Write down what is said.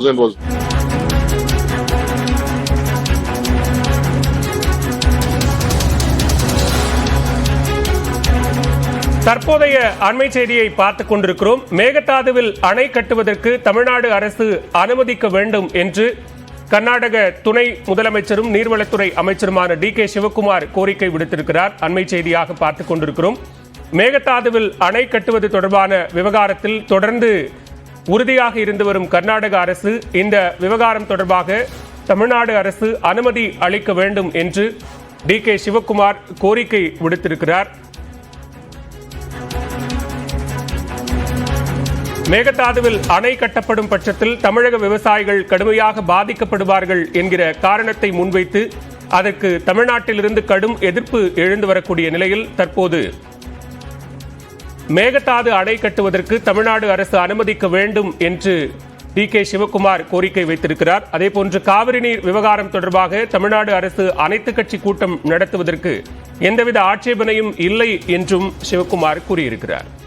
was. தற்போதைய அண்மை செய்தியை பார்த்துக் கொண்டிருக்கிறோம். மேகதாதுவில் அணை கட்டுவதற்கு தமிழ்நாடு அரசு அனுமதிக்க வேண்டும் என்று கர்நாடக துணை முதலமைச்சரும் நீர்வளத்துறை அமைச்சருமான டி.கே. சிவக்குமார் கோரிக்கை விடுத்திருக்கிறார். அண்மை செய்தியாக பார்த்துக் கொண்டிருக்கிறோம். மேகதாதுவில் அணை கட்டுவது தொடர்பான விவகாரத்தில் தொடர்ந்து உறுதியாக இருந்து வரும் கர்நாடக அரசு இந்த விவகாரம் தொடர்பாக தமிழ்நாடு அரசு அனுமதி அளிக்க வேண்டும் என்று டி.கே. சிவக்குமார் கோரிக்கை விடுத்திருக்கிறார். மேகதாதுவில் அணை கட்டப்படும் பட்சத்தில் தமிழக விவசாயிகள் கடுமையாக பாதிக்கப்படுவார்கள் என்கிற காரணத்தை முன்வைத்து அதற்கு தமிழ்நாட்டிலிருந்து கடும் எதிர்ப்பு எழுந்து வரக்கூடிய நிலையில் தற்போது மேகதாது அணை கட்டுவதற்கு தமிழ்நாடு அரசு அனுமதிக்க வேண்டும் என்று டி.கே. சிவக்குமார் கோரிக்கை வைத்திருக்கிறார். அதேபோன்று காவிரி நீர் விவகாரம் தொடர்பாக தமிழ்நாடு அரசு அனைத்து கட்சி கூட்டம் நடத்துவதற்கு எந்தவித ஆட்சேபனையும் இல்லை என்றும் சிவக்குமார் கூறியிருக்கிறார்.